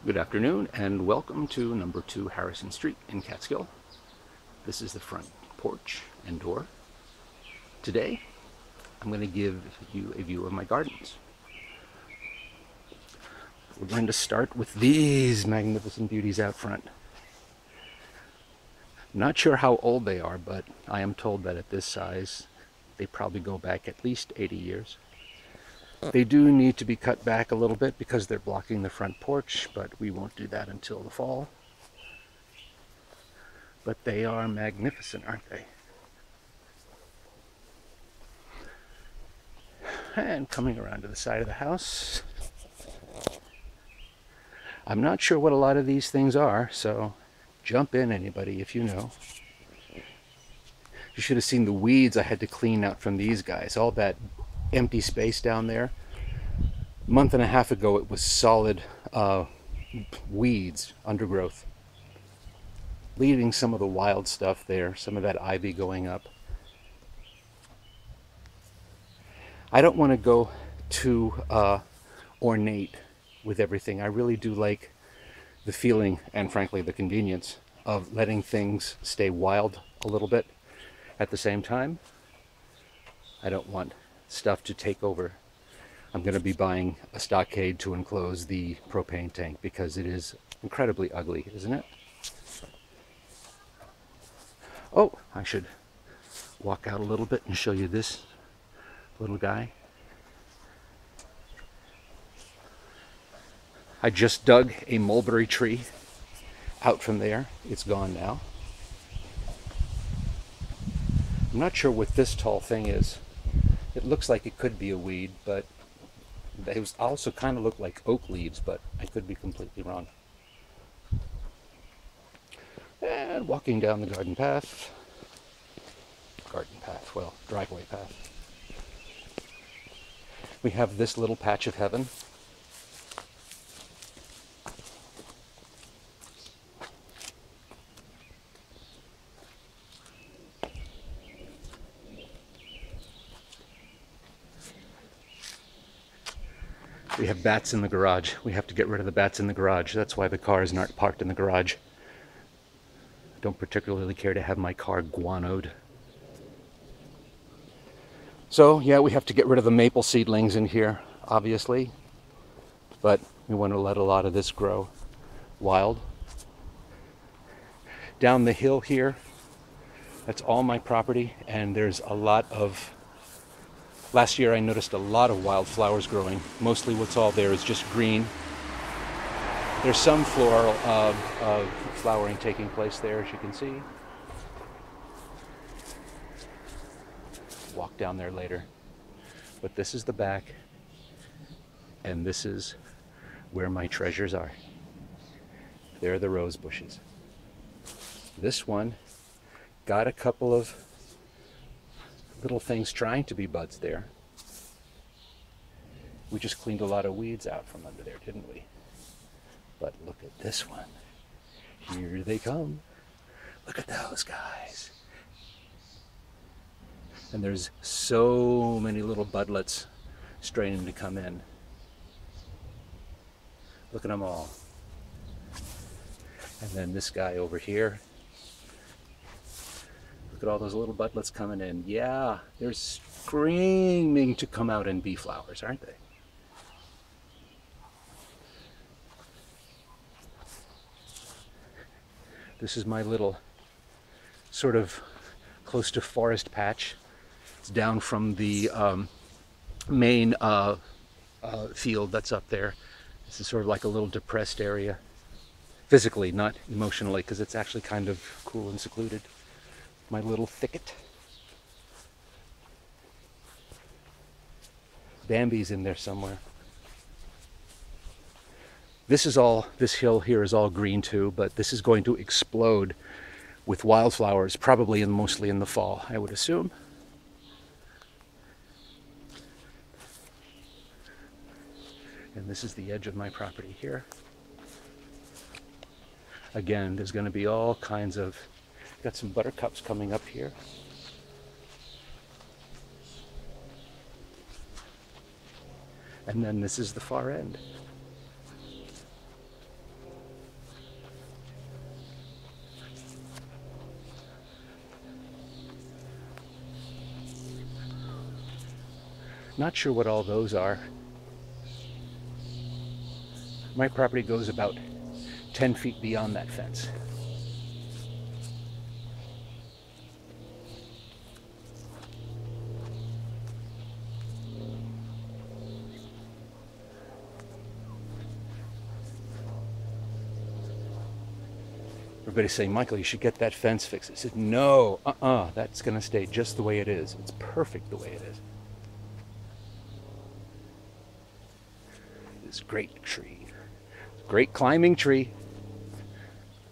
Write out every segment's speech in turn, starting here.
Good afternoon and welcome to number 2 Harrison Street in Catskill. This is the front porch and door. Today I'm going to give you a view of my gardens. We're going to start with these magnificent beauties out front. Not sure how old they are, but I am told that at this size they probably go back at least 80 years. They do need to be cut back a little bit because they're blocking the front porch, but we won't do that until the fall. But they are magnificent, aren't they? And coming around to the side of the house, I'm not sure what a lot of these things are, so jump in, anybody, if you know. You should have seen the weeds I had to clean out from these guys. All that empty space down there. A month and a half ago, it was solid weeds, undergrowth. Leaving some of the wild stuff there, some of that ivy going up. I don't want to go too ornate with everything. I really do like the feeling and frankly the convenience of letting things stay wild a little bit at the same time. I don't want stuff to take over. I'm going to be buying a stockade to enclose the propane tank because it is incredibly ugly, isn't it? Oh, I should walk out a little bit and show you this little guy. I just dug a mulberry tree out from there. It's gone now. I'm not sure what this tall thing is. It looks like it could be a weed, but they also kind of look like oak leaves, but I could be completely wrong. And walking down the garden path, well, driveway path. We have this little patch of heaven. We have bats in the garage. We have to get rid of the bats in the garage. That's why the car is not parked in the garage. I don't particularly care to have my car guanoed. So, yeah, we have to get rid of the maple seedlings in here, obviously. But we want to let a lot of this grow wild. Down the hill here, that's all my property, and there's a lot of... Last year I noticed a lot of wildflowers growing. Mostly what's all there is just green. There's some floral flowering taking place there, as you can see. Walk down there later. But this is the back, and this is where my treasures are. They're the rose bushes. This one got a couple of little things trying to be buds there. We just cleaned a lot of weeds out from under there, didn't we? But look at this one. Here they come. Look at those guys. And there's so many little budlets straining to come in. Look at them all. And then this guy over here. Look at all those little budlets coming in. Yeah, they're screaming to come out and be flowers, aren't they? This is my little sort of close to forest patch. It's down from the main field that's up there. This is sort of like a little depressed area. Physically, not emotionally, because it's actually kind of cool and secluded. My little thicket. Bambi's in there somewhere. This hill here is all green too, but this is going to explode with wildflowers, probably mostly in the fall, I would assume. And this is the edge of my property here. Again, there's going to be all kinds of... Got some buttercups coming up here. And then this is the far end. Not sure what all those are. My property goes about 10 feet beyond that fence. Everybody's saying, Michael, you should get that fence fixed. I said, no, that's going to stay just the way it is. It's perfect the way it is. This great tree. Great climbing tree.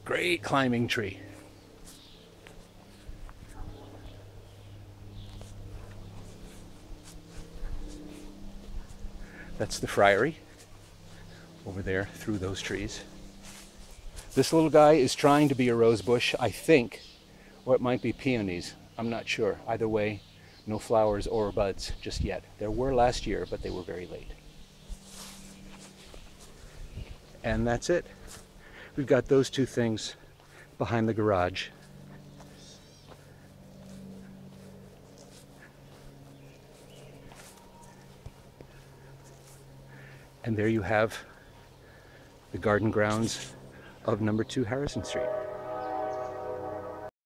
Great climbing tree. That's the friary over there through those trees. This little guy is trying to be a rose bush, I think, or it might be peonies. I'm not sure. Either way, no flowers or buds just yet. There were last year, but they were very late. And that's it. We've got those two things behind the garage. And there you have the garden grounds of number 2 Harrison Street.